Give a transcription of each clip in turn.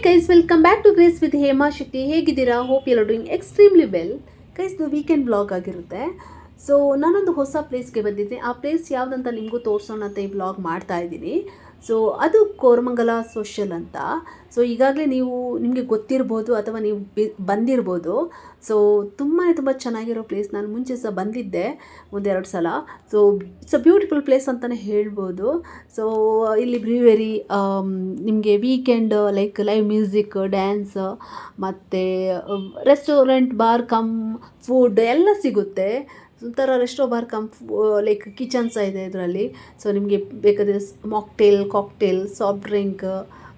Guys, welcome back to Grace with Hema Shetty. ಹೇಗಿದ್ದೀರಾ? Hope ಎಲ್ಲ doing extremely well. Guys, ಇದು weekend blog ಆಗಿರುತ್ತೆ. So ನಾನೊಂದು ಹೊಸ ಪ್ಲೇಸ್ಗೆ ಬಂದಿದ್ದೆ. ಆ ಪ್ಲೇಸ್ ಯಾವುದಂತ ನಿಮಗೂ ತೋರಿಸೋಣ ಅಂತ ಈ ಬ್ಲಾಗ್ ಮಾಡ್ತಾ ಇದ್ದೀನಿ. ಸೊ ಅದು ಕೋರಮಂಗಲ ಸೋಷಲ್ ಅಂತ. ಸೊ ಈಗಾಗಲೇ ನಿಮಗೆ ಗೊತ್ತಿರ್ಬೋದು ಅಥವಾ ನೀವು ಬಂದಿರ್ಬೋದು. ಸೊ ತುಂಬ ಚೆನ್ನಾಗಿರೋ ಪ್ಲೇಸ್. ನಾನು ಮುಂಚೆ ಸಹ ಬಂದಿದ್ದೆ ಒಂದೆರಡು ಸಲ. So it's a beautiful place ಅಂತಲೇ ಹೇಳ್ಬೋದು. ಸೊ ಇಲ್ಲಿ ಬ್ರೀವೆರಿ, ನಿಮಗೆ weekend like live music, dance, ಮತ್ತು ರೆಸ್ಟೋರೆಂಟ್, ಬಾರ್ ಕಮ್ ಫುಡ್ ಎಲ್ಲ ಸಿಗುತ್ತೆ. ಒಂಥರ resto bar come like kitchen ಸಹ ಇದೆ ಇದರಲ್ಲಿ. ಸೊ ನಿಮಗೆ ಬೇಕಾದರೆ ಮಾಕ್ಟೇಲ್, ಕಾಕ್ಟೇಲ್, ಸಾಫ್ಟ್ ಡ್ರಿಂಕ್,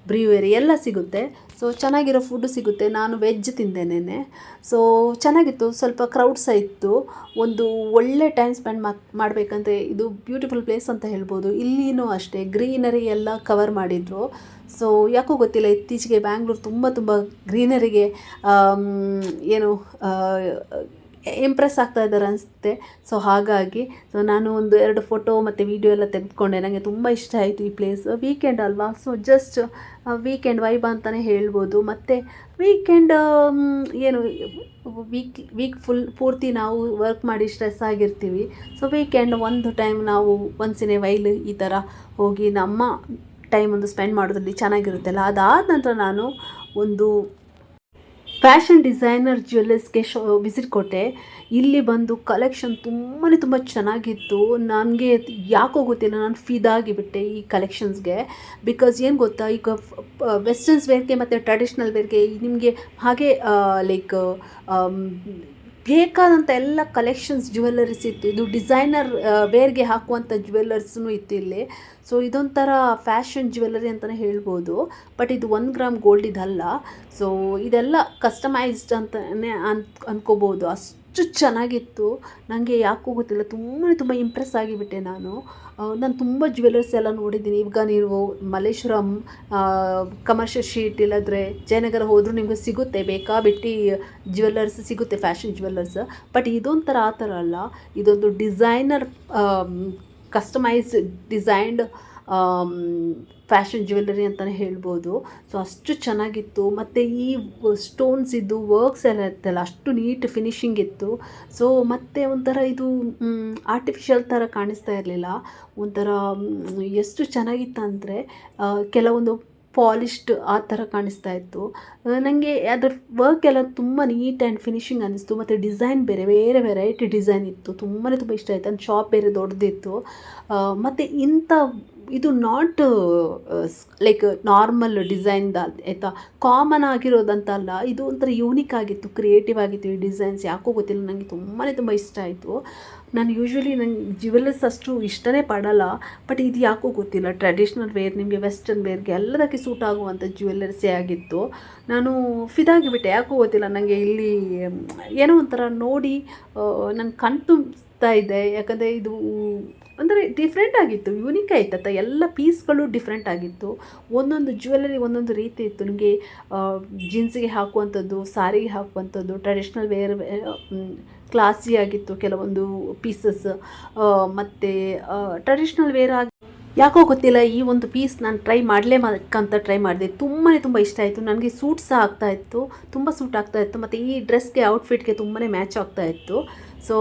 ಬ್ರೀವೆರಿ ಎಲ್ಲ ಸಿಗುತ್ತೆ. ಸೊ ಚೆನ್ನಾಗಿರೋ ಫುಡ್ಡು ಸಿಗುತ್ತೆ. ನಾನು ವೆಜ್ ತಿಂದೆ ನೆನ್ನೆ. ಸೊ ಚೆನ್ನಾಗಿತ್ತು. ಸ್ವಲ್ಪ ಕ್ರೌಡ್ ಸಹ ಇತ್ತು. ಒಂದು ಒಳ್ಳೆ ಟೈಮ್ ಸ್ಪೆಂಡ್ ಮಾಡಬೇಕಂದ್ರೆ ಇದು ಬ್ಯೂಟಿಫುಲ್ ಪ್ಲೇಸ್ ಅಂತ ಹೇಳ್ಬೋದು. ಇಲ್ಲಿನೂ ಅಷ್ಟೇ ಗ್ರೀನರಿ ಎಲ್ಲ ಕವರ್ ಮಾಡಿದರು. ಸೊ ಯಾಕೋ ಗೊತ್ತಿಲ್ಲ, ಇತ್ತೀಚೆಗೆ ಬ್ಯಾಂಗ್ಳೂರು ತುಂಬ ಗ್ರೀನರಿಗೆ ಏನು ಇಂಪ್ರೆಸ್ ಆಗ್ತಾ ಇದ್ದಾರೆ ಅನಿಸುತ್ತೆ. ಸೊ ಹಾಗಾಗಿ ನಾನು ಒಂದು 2 ಫೋಟೋ ಮತ್ತು ವೀಡಿಯೋ ಎಲ್ಲ ತೆಗೆದುಕೊಂಡೆ. ನನಗೆ ತುಂಬ ಇಷ್ಟ ಆಯಿತು ಈ ಪ್ಲೇಸ್. ವೀಕೆಂಡ್ ಅಲ್ವಾ, ಸೊ ಜಸ್ಟ್ ವೀಕೆಂಡ್ ವೈಬ್ ಅಂತಲೇ ಹೇಳ್ಬೋದು. ಮತ್ತು ವೀಕೆಂಡ್ ಏನು ವೀಕ್ ಪೂರ್ತಿ ನಾವು ವರ್ಕ್ ಮಾಡಿ ಸ್ಟ್ರೆಸ್ ಆಗಿರ್ತೀವಿ. ಸೊ ವೀಕೆಂಡ್ ಒಂದು ಟೈಮ್ ನಾವು ಒನ್ಸ್ ಇನ್ ಎ ವೈಲ್ ಈ ಥರ ಹೋಗಿ ನಮ್ಮ ಟೈಮ್ ಒಂದು ಸ್ಪೆಂಡ್ ಮಾಡೋದ್ರಲ್ಲಿ ಚೆನ್ನಾಗಿರುತ್ತಲ್ಲ. ಅದಾದ ನಂತರ ನಾನು ಒಂದು ಫ್ಯಾಷನ್ ಡಿಸೈನರ್ ಜ್ಯುವೆಲ್ಲರ್ಸ್ಗೆ ವಿಸಿಟ್ ಕೊಟ್ಟೆ. ಇಲ್ಲಿ ಬಂದು ಕಲೆಕ್ಷನ್ ತುಂಬ ಚೆನ್ನಾಗಿತ್ತು. ನನಗೆ ಯಾಕೋ ಗೊತ್ತಿಲ್ಲ, ನಾನು ಫಿದಾಗಿಬಿಟ್ಟೆ ಈ ಕಲೆಕ್ಷನ್ಸ್ಗೆ. ಬಿಕಾಸ್ ಏನು ಗೊತ್ತಾ, ಈಗ ವೆಸ್ಟರ್ನ್ಸ್ ವೇರ್ಗೆ ಮತ್ತು ಟ್ರೆಡಿಷ್ನಲ್ ವೇರ್ಗೆ ನಿಮಗೆ ಹಾಗೆ ಲೈಕ್ ಬೇಕಾದಂಥ ಎಲ್ಲ ಕಲೆಕ್ಷನ್ಸ್ ಜ್ಯುವೆಲ್ಲರೀಸ್ ಇತ್ತು. ಇದು ಡಿಸೈನರ್ ವೇರ್ಗೆ ಹಾಕುವಂಥ ಜ್ಯುವೆಲ್ಲರ್ಸ್ನೂ ಇತ್ತು ಇಲ್ಲಿ. ಸೊ ಇದೊಂಥರ ಫ್ಯಾಷನ್ ಜ್ಯುವೆಲ್ಲರಿ ಅಂತಲೇ ಹೇಳ್ಬೋದು. ಬಟ್ ಇದು 1 ಗ್ರಾಮ್ ಗೋಲ್ಡ್ ಇದಲ್ಲ. ಸೊ ಇದೆಲ್ಲ ಕಸ್ಟಮೈಸ್ಡ್ ಅಂತಲೇ ಅನ್ಕೋಬೋದು. ಅಷ್ಟು ಚೆನ್ನಾಗಿತ್ತು. ನನಗೆ ಯಾಕೋ ಗೊತ್ತಿಲ್ಲ, ತುಂಬ ಇಂಪ್ರೆಸ್ ಆಗಿಬಿಟ್ಟೆ ನಾನು ತುಂಬ ಜ್ಯುವೆಲ್ಲರ್ಸ್ ಎಲ್ಲ ನೋಡಿದ್ದೀನಿ. ಈಗ ನೀವು ಮಲ್ಲೇಶ್ವರಂ ಕಮರ್ಷಿಯಲ್ ಶೀಟ್ ಇಲ್ಲದ್ರೆ ಜಯನಗರ ಹೋದರೂ ನಿಮಗೆ ಸಿಗುತ್ತೆ, ಬೇಕಾಬಿಟ್ಟು ಜ್ಯುವೆಲ್ಲರ್ಸ್ ಸಿಗುತ್ತೆ, ಫ್ಯಾಷನ್ ಜ್ಯುವೆಲ್ಲರ್ಸ್. ಬಟ್ ಇದೊಂಥರ ಆ ಥರ ಅಲ್ಲ. ಇದೊಂದು designer customised designed fashion jewellery ಅಂತಲೇ ಹೇಳ್ಬೋದು. ಸೊ ಅಷ್ಟು ಚೆನ್ನಾಗಿತ್ತು. ಮತ್ತು ಈ ಸ್ಟೋನ್ಸ್ ಇದ್ದು ವರ್ಕ್ಸ್ ಎಲ್ಲ ಇತ್ತಲ್ಲ, ಅಷ್ಟು ನೀಟ್ ಫಿನಿಶಿಂಗ್ ಇತ್ತು. ಸೊ ಮತ್ತು ಒಂಥರ ಇದು ಆರ್ಟಿಫಿಷಿಯಲ್ ಥರ ಕಾಣಿಸ್ತಾ ಇರಲಿಲ್ಲ. ಒಂಥರ ಎಷ್ಟು ಚೆನ್ನಾಗಿತ್ತು ಅಂದರೆ ಕೆಲವೊಂದು ಪಾಲಿಶ್ಡ್ ಆ ಥರ ಕಾಣಿಸ್ತಾ ಇತ್ತು. ನನಗೆ ಅದರ ವರ್ಕ್ ಎಲ್ಲ ತುಂಬ ನೀಟ್ ಆ್ಯಂಡ್ ಫಿನಿಶಿಂಗ್ ಅನ್ನಿಸ್ತು. ಮತ್ತು ಡಿಸೈನ್ ಬೇರೆ ವೆರೈಟಿ ಡಿಸೈನ್ ಇತ್ತು. ತುಂಬ ಇಷ್ಟ ಆಯಿತು. ನನ್ನ ಶಾಪ್ ಬೇರೆ ದೊಡ್ಡದಿತ್ತು. ಮತ್ತು ಇಂಥ ಇದು ನಾಟ್ ಲೈಕ್ ನಾರ್ಮಲ್ ಡಿಸೈನ್ದ ಆಯಿತಾ, ಕಾಮನ್ ಆಗಿರೋದಂತಲ್ಲ. ಇದು ಒಂಥರ ಯೂನಿಕ್ ಆಗಿತ್ತು, ಕ್ರಿಯೇಟಿವ್ ಆಗಿತ್ತು ಈ ಡಿಸೈನ್ಸ್. ಯಾಕೋ ಗೊತ್ತಿಲ್ಲ, ನನಗೆ ತುಂಬ ಇಷ್ಟ ಆಯಿತು. ನಾನು ಯೂಶ್ವಲಿ ನಂಗೆ ಜ್ಯುವೆಲ್ಲರ್ಸ್ ಅಷ್ಟು ಇಷ್ಟನೇ ಪಡಲ್ಲ. ಬಟ್ ಇದು ಯಾಕೋ ಗೊತ್ತಿಲ್ಲ, ಟ್ರೆಡಿಷ್ನಲ್ ವೇರ್, ನಿಮಗೆ ವೆಸ್ಟರ್ನ್ ವೇರ್ಗೆ ಎಲ್ಲದಕ್ಕೆ ಸೂಟ್ ಆಗುವಂಥ ಜ್ಯುವೆಲ್ಲರ್ಸೇ ಆಗಿತ್ತು. ನಾನು ಫಿದಾಗಿಬಿಟ್ಟೆ. ಯಾಕೋ ಗೊತ್ತಿಲ್ಲ, ನನಗೆ ಇಲ್ಲಿ ಏನೋ ಒಂಥರ ನೋಡಿ ನಂಗೆ ಕಣ್ತುಂಬ್ತಾ ಇದೆ. ಯಾಕಂದರೆ ಇದು ಅಂದರೆ ಡಿಫ್ರೆಂಟ್ ಆಗಿತ್ತು, ಯೂನಿಕ್ ಆಯ್ತತ್ತ. ಎಲ್ಲ ಪೀಸ್ಗಳು ಡಿಫ್ರೆಂಟ್ ಆಗಿತ್ತು. ಒಂದೊಂದು ಜ್ಯುವೆಲ್ಲರಿ ಒಂದೊಂದು ರೀತಿ ಇತ್ತು. ನಿಮಗೆ ಜೀನ್ಸಿಗೆ ಹಾಕುವಂಥದ್ದು, ಸಾರಿಗೆ ಹಾಕುವಂಥದ್ದು, ಟ್ರೆಡಿಷ್ನಲ್ ವೇರ್ ಕ್ಲಾಸಿ ಆಗಿತ್ತು ಕೆಲವೊಂದು ಪೀಸಸ್. ಮತ್ತು ಟ್ರೆಡಿಷ್ನಲ್ ವೇರ್ ಆಗಿ ಯಾಕೋ ಗೊತ್ತಿಲ್ಲ, ಈ ಒಂದು ಪೀಸ್ ನಾನು ಟ್ರೈ ಮಾಡಿದೆ. ತುಂಬ ಇಷ್ಟ ಆಯಿತು. ನನಗೆ ಸೂಟ್ ಸಹ ಆಗ್ತಾಯಿತ್ತು, ತುಂಬ ಸೂಟ್ ಆಗ್ತಾಯಿತ್ತು. ಮತ್ತು ಈ ಡ್ರೆಸ್ಗೆ, ಔಟ್ಫಿಟ್ಗೆ ತುಂಬಾ ಮ್ಯಾಚ್ ಆಗ್ತಾಯಿತ್ತು. ಸೊ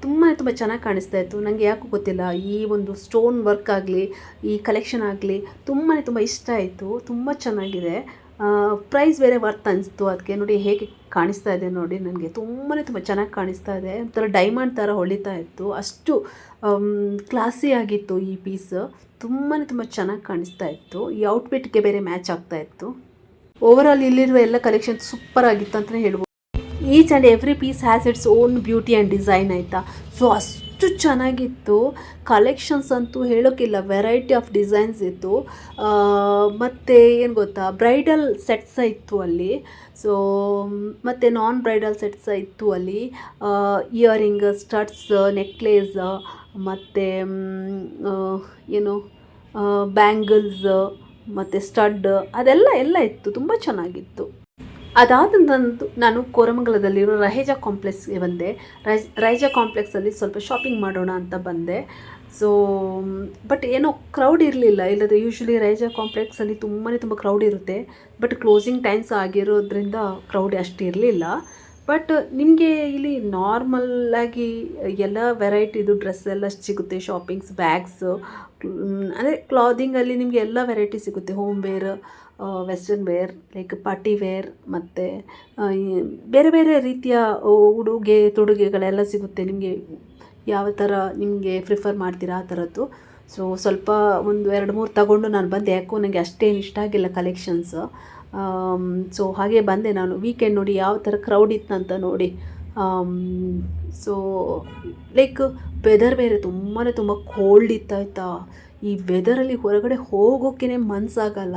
ತುಂಬ ಚೆನ್ನಾಗಿ ಕಾಣಿಸ್ತಾ ಇತ್ತು. ನನಗೆ ಯಾಕೋ ಗೊತ್ತಿಲ್ಲ, ಈ ಒಂದು ಸ್ಟೋನ್ ವರ್ಕ್ ಆಗಲಿ, ಈ ಕಲೆಕ್ಷನ್ ಆಗಲಿ ತುಂಬ ಇಷ್ಟ ಆಯಿತು. ತುಂಬ ಚೆನ್ನಾಗಿದೆ. ಪ್ರೈಸ್ ಬೇರೆ ವರ್ತ್ ಅನಿಸ್ತು. ಅದಕ್ಕೆ ನೋಡಿ ಹೇಗೆ ಕಾಣಿಸ್ತಾ ಇದೆ ನೋಡಿ, ನನಗೆ ತುಂಬ ಚೆನ್ನಾಗಿ ಕಾಣಿಸ್ತಾ ಇದೆ. ಒಂಥರ ಡೈಮಂಡ್ ಥರ ಹೊಳಿತಾ ಇತ್ತು. ಅಷ್ಟು ಕ್ಲಾಸಿ ಆಗಿತ್ತು ಈ ಪೀಸ್. ತುಂಬ ಚೆನ್ನಾಗಿ ಕಾಣಿಸ್ತಾ ಇತ್ತು. ಈ ಔಟ್ಫಿಟ್ಗೆ ಬೇರೆ ಮ್ಯಾಚ್ ಆಗ್ತಾ ಇತ್ತು. ಓವರಾಲ್ ಇಲ್ಲಿರುವ ಎಲ್ಲ ಕಲೆಕ್ಷನ್ ಸೂಪರ್ ಆಗಿತ್ತು ಅಂತಲೇ ಹೇಳ್ಬೋದು. Each and every piece has its own beauty and design ಆಯಿತಾ. ಸೊ ಅಷ್ಟು ಚೆನ್ನಾಗಿತ್ತು. ಕಲೆಕ್ಷನ್ಸ್ ಅಂತೂ ಹೇಳೋಕ್ಕಿಲ್ಲ, ವೆರೈಟಿ ಆಫ್ ಡಿಸೈನ್ಸ್ ಇತ್ತು. ಮತ್ತು ಏನು ಗೊತ್ತಾ, ಬ್ರೈಡಲ್ ಸೆಟ್ಸ ಇತ್ತು ಅಲ್ಲಿ. ಸೊ ಮತ್ತು ನಾನ್ ಬ್ರೈಡಲ್ ಸೆಟ್ಸ ಇತ್ತು ಅಲ್ಲಿ. ಇಯರಿಂಗ್, ಸ್ಟಡ್ಸ್, ನೆಕ್ಲೇಸ್, ಮತ್ತು ಏನು ಬ್ಯಾಂಗಲ್ಸ್, ಮತ್ತು ಸ್ಟಡ್, ಅದೆಲ್ಲ ಇತ್ತು. ತುಂಬ ಚೆನ್ನಾಗಿತ್ತು. ಅದಾದ ನಂತರ ನಾನು ಕೋರಮಂಗಲದಲ್ಲಿರೋ ರಹೇಜಾ ಕಾಂಪ್ಲೆಕ್ಸ್ಗೆ ಬಂದೆ. ರಹೇಜಾ ಕಾಂಪ್ಲೆಕ್ಸಲ್ಲಿ ಸ್ವಲ್ಪ ಶಾಪಿಂಗ್ ಮಾಡೋಣ ಅಂತ ಬಂದೆ. ಸೊ ಬಟ್ ಏನೋ ಕ್ರೌಡ್ ಇರಲಿಲ್ಲ, ಇಲ್ಲದ್ರೆ ಯೂಶ್ವಲಿ ರೈಜಾ ಕಾಂಪ್ಲೆಕ್ಸಲ್ಲಿ ತುಂಬ ಕ್ರೌಡ್ ಇರುತ್ತೆ. ಬಟ್ ಕ್ಲೋಸಿಂಗ್ ಟೈಮ್ಸ್ ಆಗಿರೋದ್ರಿಂದ ಕ್ರೌಡ್ ಅಷ್ಟು ಇರಲಿಲ್ಲ. ಬಟ್ ನಿಮಗೆ ಇಲ್ಲಿ ನಾರ್ಮಲ್ಲಾಗಿ ಎಲ್ಲ ವೆರೈಟಿದು ಡ್ರೆಸ್ ಎಲ್ಲ ಸಿಗುತ್ತೆ, ಶಾಪಿಂಗ್ಸ್, ಬ್ಯಾಗ್ಸು, ಅಂದರೆ ಕ್ಲಾದಿಂಗಲ್ಲಿ ನಿಮಗೆ ಎಲ್ಲ ವೆರೈಟಿ ಸಿಗುತ್ತೆ. Home wear, western wear, like party wear, ಮತ್ತು ಬೇರೆ ಬೇರೆ ರೀತಿಯ ಉಡುಗೆ ತೊಡುಗೆಗಳೆಲ್ಲ ಸಿಗುತ್ತೆ ನಿಮಗೆ. ಯಾವ ಥರ ನಿಮಗೆ ಪ್ರಿಫರ್ ಮಾಡ್ತೀರಾ ಆ ಥರದ್ದು. ಸೊ ಸ್ವಲ್ಪ ಒಂದು 2-3 ತಗೊಂಡು ನಾನು ಬಂದೆ. ಯಾಕೋ ನನಗೆ ಅಷ್ಟೇನು ಇಷ್ಟ ಆಗಿಲ್ಲ ಕಲೆಕ್ಷನ್ಸ್. ಸೊ ಹಾಗೆ ಬಂದೆ ನಾನು. ವೀಕೆಂಡ್ ನೋಡಿ ಯಾವ ಥರ ಕ್ರೌಡ್ ಇತ್ತಂತ ನೋಡಿ. ಸೊ ಲೈಕ್ ವೆದರ್ ಬೇರೆ ತುಂಬ ಕೋಲ್ಡ್ ಇತ್ತಾಯ್ತಾ. ಈ ವೆದರಲ್ಲಿ ಹೊರಗಡೆ ಹೋಗೋಕ್ಕೇ ಮನಸ್ಸಾಗಲ್ಲ.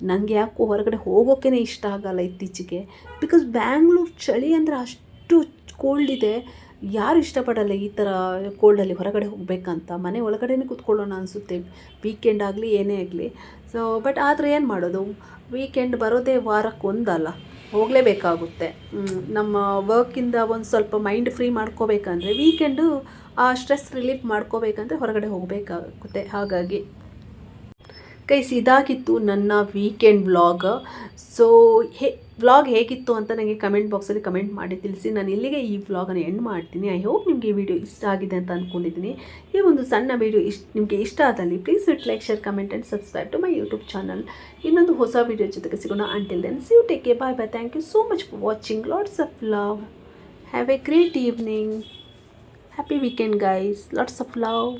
ನನಗೆ ಯಾಕೋ ಹೊರಗಡೆ ಹೋಗೋಕ್ಕೇ ಇಷ್ಟ ಆಗಲ್ಲ ಇತ್ತೀಚೆಗೆ. ಬಿಕಾಸ್ ಬ್ಯಾಂಗ್ಳೂರು ಚಳಿ ಅಂದರೆ ಅಷ್ಟು ಕೋಲ್ಡ್ ಇದೆ. ಯಾರು ಇಷ್ಟಪಡಲ್ಲ ಈ ಥರ ಕೋಲ್ಡಲ್ಲಿ ಹೊರಗಡೆ ಹೋಗಬೇಕಂತ. ಮನೆ ಒಳಗಡೆನೇ ಕೂತ್ಕೊಳ್ಳೋಣ ಅನಿಸುತ್ತೆ, ವೀಕೆಂಡ್ ಆಗಲಿ ಏನೇ ಆಗಲಿ. ಸೊ ಬಟ್ ಆದರೆ ಏನು ಮಾಡೋದು, ವೀಕೆಂಡ್ ಬರೋದೇ ವಾರಕ್ಕೊಂದಲ್ಲ, ಹೋಗಲೇಬೇಕಾಗುತ್ತೆ. ನಮ್ಮ ವರ್ಕಿಂದ ಒಂದು ಸ್ವಲ್ಪ ಮೈಂಡ್ ಫ್ರೀ ಮಾಡ್ಕೋಬೇಕಂದ್ರೆ, ವೀಕೆಂಡು ಆ ಸ್ಟ್ರೆಸ್ ರಿಲೀಫ್ ಮಾಡ್ಕೋಬೇಕಂದ್ರೆ ಹೊರಗಡೆ ಹೋಗಬೇಕಾಗುತ್ತೆ. ಹಾಗಾಗಿ ಗೈಸ್, ಇದಾಗಿತ್ತು ನನ್ನ ವೀಕೆಂಡ್ ವ್ಲಾಗ್. ಸೊ ವ್ಲಾಗ್ ಹೇಗಿತ್ತು ಅಂತ ನನಗೆ ಕಮೆಂಟ್ ಬಾಕ್ಸಲ್ಲಿ ಕಮೆಂಟ್ ಮಾಡಿ ತಿಳಿಸಿ. ನಾನು ಇಲ್ಲಿಗೆ ಈ ವ್ಲಾಗನ್ನು ಎಂಡ್ ಮಾಡ್ತೀನಿ. ಐ ಹೋಪ್ ನಿಮಗೆ ಈ ವಿಡಿಯೋ ಇಷ್ಟ ಆಗಿದೆ ಅಂತ ಅಂದ್ಕೊಂಡಿದ್ದೀನಿ. ಈ ಒಂದು ಸಣ್ಣ ವಿಡಿಯೋ ನಿಮಗೆ ಇಷ್ಟ ಆದಲ್ಲಿ please hit like, share, comment and subscribe to my YouTube channel. ಇನ್ನೊಂದು ಹೊಸ ವಿಡಿಯೋ ಜೊತೆಗೆ ಸಿಗೋಣ. Until then see you, take care, bye bye. Thank you so much for watching. Lots of love. Have a great evening. Happy weekend, guys. Lots of love.